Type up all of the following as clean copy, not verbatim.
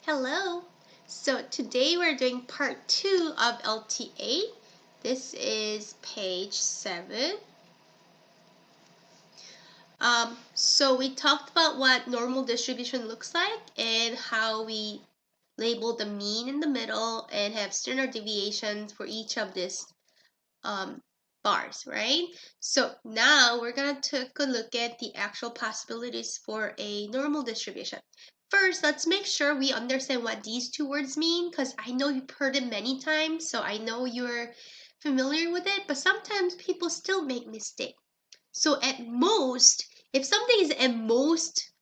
Hello! So today we're doing part 2 of LT8. This is page 7. So we talked about what normal distribution looks like and how we label the mean in the middle and have standard deviations for each of these bars, right? So now we're going to take a look at the actual possibilities for a normal distribution. First, let's make sure we understand what these two words mean, because I know you've heard it many times, so I know you're familiar with it, but sometimes people still make mistakes. So at most, if something is at most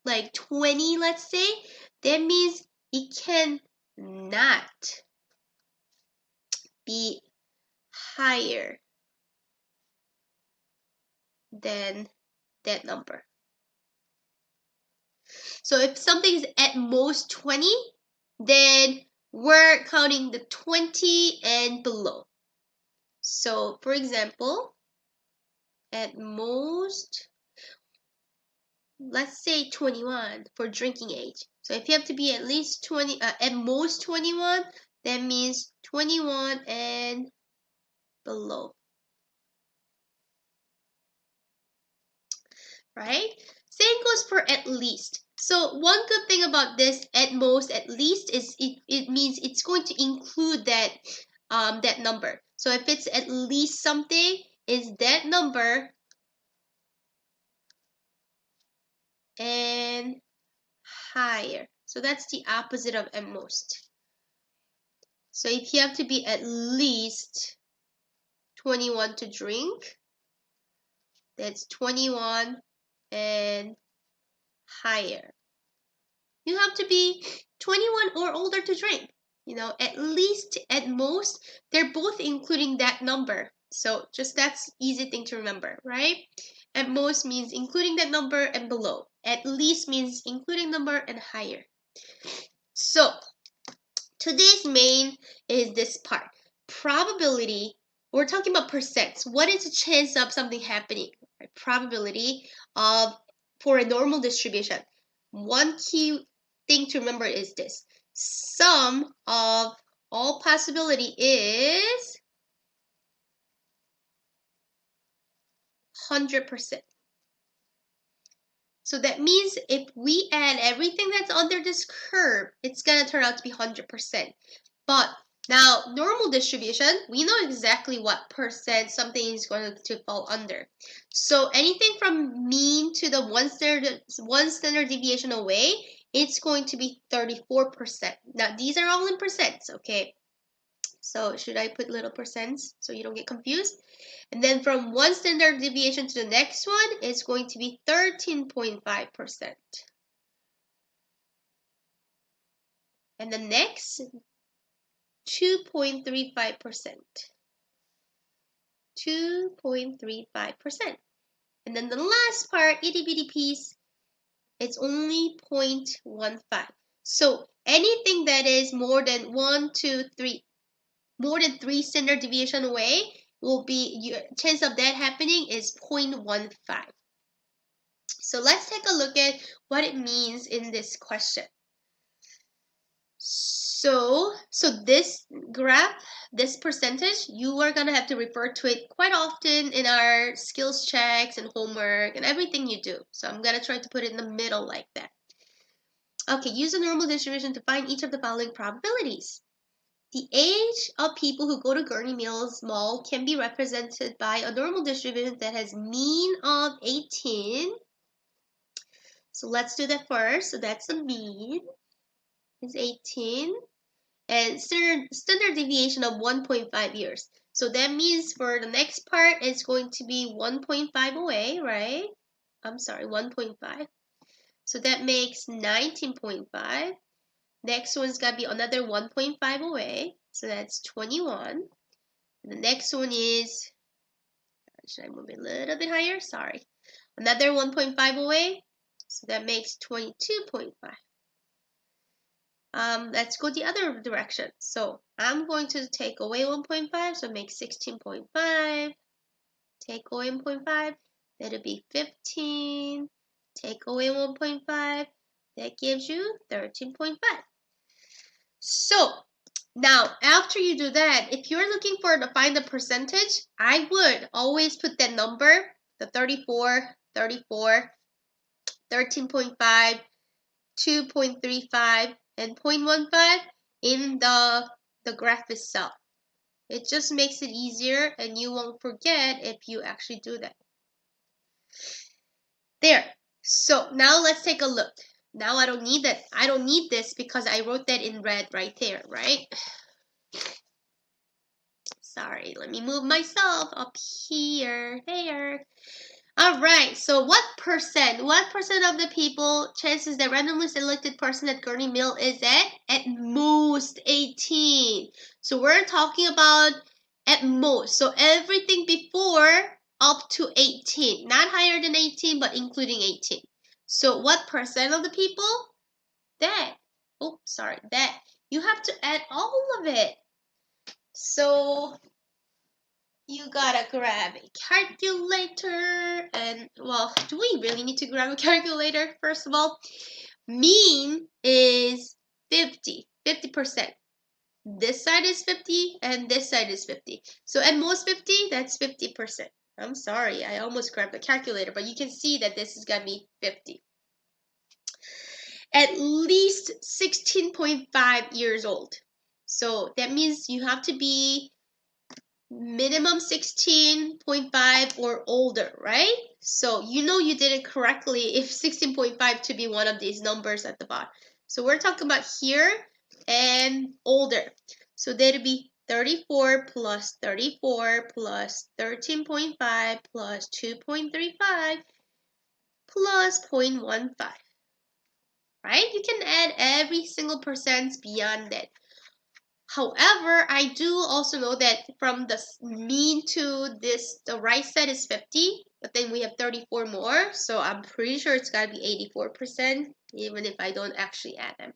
like 20, let's say, that means it can not be higher than that number. So if something is at most 20, then we're counting the 20 and below. So for example, at most, let's say 21 for drinking age. So if you have to be at least 20, at most 21, that means 21 and below. Right? Same goes for at least. So one good thing about this at most, at least, is it means it's going to include that that number. So if it's at least something, is that number and higher. So that's the opposite of at most. So if you have to be at least 21 to drink, that's 21 and higher. You have to be 21 or older to drink. You know, at least, at most, they're both including that number. So just that's easy thing to remember, right? At most means including that number and below. At least means including number and higher. So today's main is this part. Probability, we're talking about percents. What is the chance of something happening? Right? Probability of for a normal distribution. One key thing to remember is this. Sum of all possibility is 100%. So that means if we add everything that's under this curve, it's going to turn out to be 100%. But now, normal distribution, we know exactly what percent something is going to fall under. So anything from mean to the one standard deviation away, it's going to be 34%. Now, these are all in percents, okay? So should I put little percents so you don't get confused? And then from one standard deviation to the next one, it's going to be 13.5%. And the next, 2.35%. 2.35%. And then the last part, itty bitty piece, it's only 0.15. So anything that is more than 1, 2, 3, more than 3 standard deviation away will be, your chance of that happening is 0.15. So let's take a look at what it means in this question. So this graph, this percentage, you are going to have to refer to it quite often in our skills checks and homework and everything you do. So I'm going to try to put it in the middle like that. Okay, use a normal distribution to find each of the following probabilities. The age of people who go to Gurney Mills Mall can be represented by a normal distribution that has mean of 18. So let's do that first. So that's the mean is 18. And standard deviation of 1.5 years. So that means for the next part, it's going to be 1.5 away, right? I'm sorry, 1.5. So that makes 19.5. Next one's got to be another 1.5 away. So that's 21. And the next one is, should I move it a little bit higher? Sorry. Another 1.5 away. So that makes 22.5. Let's go the other direction. So I'm going to take away 1.5, so make 16.5. Take away 1.5, that'll be 15. Take away 1.5, that gives you 13.5. So now after you do that, if you're looking for to find the percentage, I would always put that number, the 34, 34, 13.5, 2.35, and 0.15 in the graph itself. It just makes it easier and you won't forget if you actually do that. There. So now let's take a look. Now I don't need that. I don't need this because I wrote that in red right there, right? Sorry, let me move myself up here, there. All right, so what percent of the people, chances that randomly selected person at Gurney Mill is at most 18. So we're talking about at most. So everything before up to 18, not higher than 18, but including 18. So what percent of the people? That. Oh, sorry, that. You have to add all of it. So you gotta grab a calculator and, well, do we really need to grab a calculator? First of all, mean is 50%. This side is 50 and this side is 50. So at most 50, that's 50%. I'm sorry, I almost grabbed the calculator, but you can see that this is gonna be 50. At least 16.5 years old. So that means you have to be minimum 16.5 or older, right? So you know you did it correctly if 16.5 to be one of these numbers at the bottom. So we're talking about here and older. So that'd be 34 plus 34 plus 13.5 plus 2.35 plus 0.15, right? You can add every single percent beyond that. However, I do also know that from the mean to this, the right side is 50, but then we have 34 more, so I'm pretty sure it's gotta be 84%, even if I don't actually add them.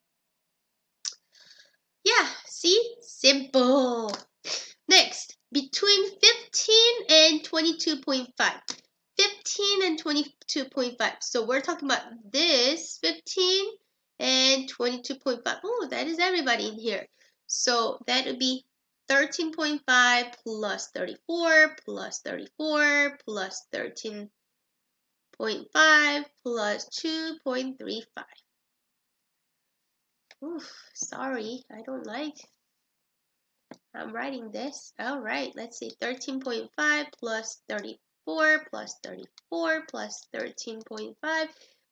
Yeah, see? Simple. Next, between 15 and 22.5. 15 and 22.5. So we're talking about this 15 and 22.5. Oh, that is everybody in here. So that would be 13.5 plus 34 plus 34 plus 13.5 plus 2.35. Oof, sorry, I don't like. I'm writing this. All right, let's see. 13.5 plus 34 plus 34 plus 13.5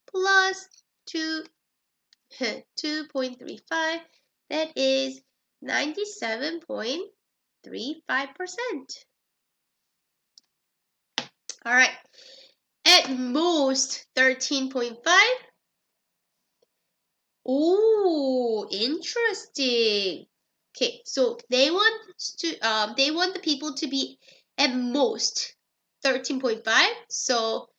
plus 2.35. That is 97.35%. All right. At most 13.5. Ooh, interesting. Okay, so they want the people to be at most 13.5. So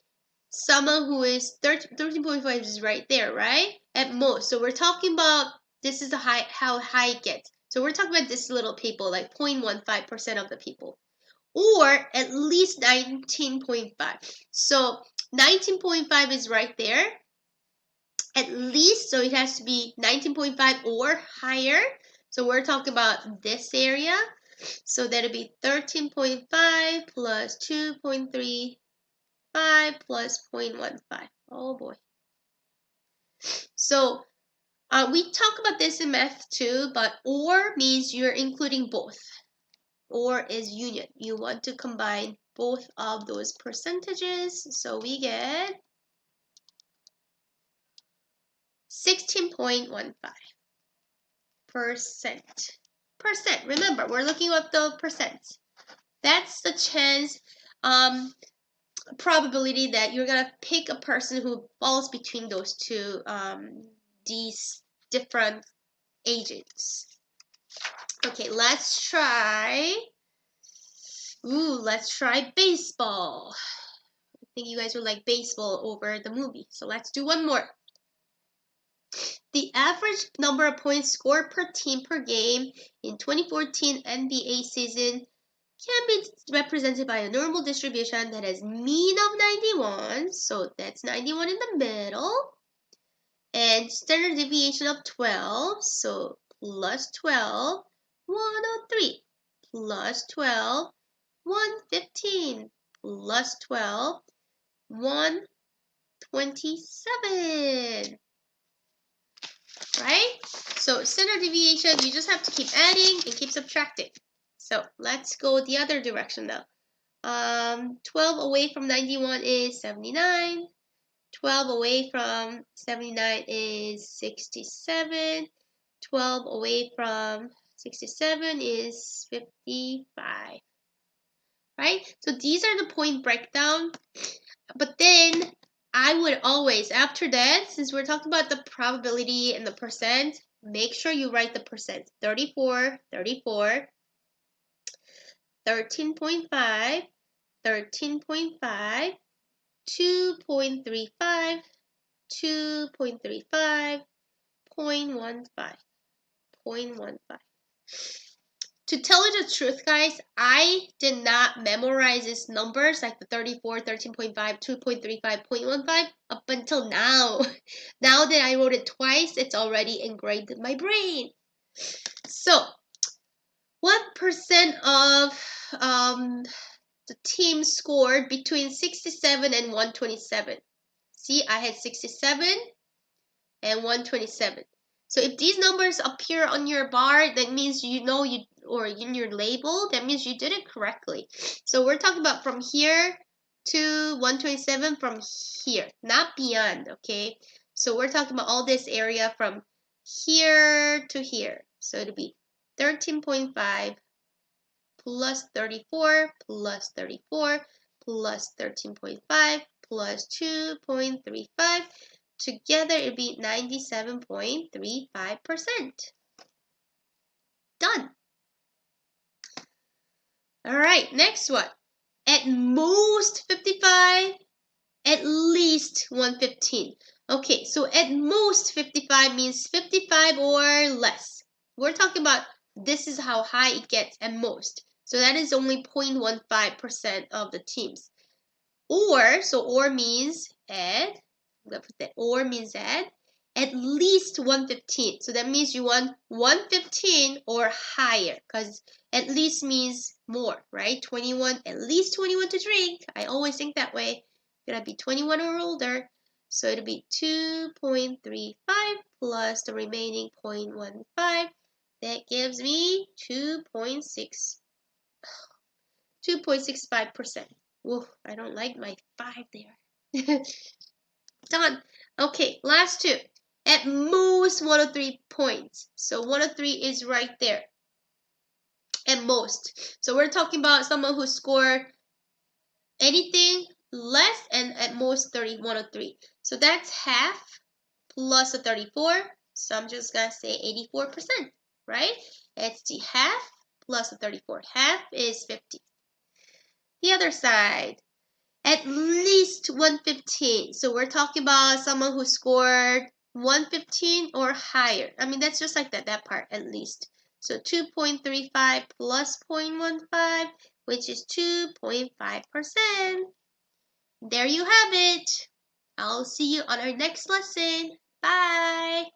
someone who is 13.5 is right there, right? At most. So we're talking about, this is how high it gets. So we're talking about this little people, like 0.15% of the people. Or at least 19.5. So 19.5 is right there. At least, so it has to be 19.5 or higher. So we're talking about this area. So that'll be 13.5 plus 2.35 plus 0.15. Oh boy. So we talk about this in math too, but or means you're including both. Or is union. You want to combine both of those percentages. So we get 16.15%. Remember, we're looking at the percent. That's the chance, probability that you're gonna pick a person who falls between those two, these different ages. Okay, let's try. Let's try baseball. I think you guys will like baseball over the movie. So let's do one more. The average number of points scored per team per game in 2014 NBA season can be represented by a normal distribution that has mean of 91, so that's 91 in the middle, and standard deviation of 12, so plus 12, 103, plus 12, 115, plus 12, 127. Right? So standard deviation, you just have to keep adding and keep subtracting. So let's go the other direction now. 12 away from 91 is 79. 12 away from 79 is 67. 12 away from 67 is 55. Right? So these are the point breakdown. But then I would always, after that, since we're talking about the probability and the percent, make sure you write the percent. 34, 34, 13.5, 13.5, 2.35, 2.35, 0.15, 0.15. To tell you the truth, guys, I did not memorize these numbers like the 34, 13.5, 2.35, 0.15 up until now. Now that I wrote it twice, it's already engraved in my brain. So, what percent of the team scored between 67 and 127? See, I had 67 and 127. So if these numbers appear on your bar, that means you know you, or in your label, that means you did it correctly. So we're talking about from here to 127 from here, not beyond, okay? So we're talking about all this area from here to here. So it'll be 13.5 plus 34 plus 34 plus 13.5 plus 2.35. Together, it'd be 97.35%. Done. All right, next one. At most 55, at least 115. Okay, so at most 55 means 55 or less. We're talking about this is how high it gets at most. So that is only 0.15% of the teams. Or, so or means at, I'm going to put that or means at least 115. So that means you want 115 or higher, because at least means more, right? 21, at least 21 to drink. I always think that way. It's gonna be 21 or older. So it'll be 2.35 plus the remaining 0.15. That gives me 2.65%. Whoa, I don't like my 5 there. Done. Okay, last two. At most 103 points. So 103 is right there. At most. So we're talking about someone who scored anything less and at most 103. So that's half plus a 34. So I'm just going to say 84%, right? It's the half plus a 34. Half is 50. The other side. At least 115. So we're talking about someone who scored 115 or higher. I mean, that's just like that part, at least. So 2.35 plus 0.15, which is 2.5%. There you have it. I'll see you on our next lesson. Bye.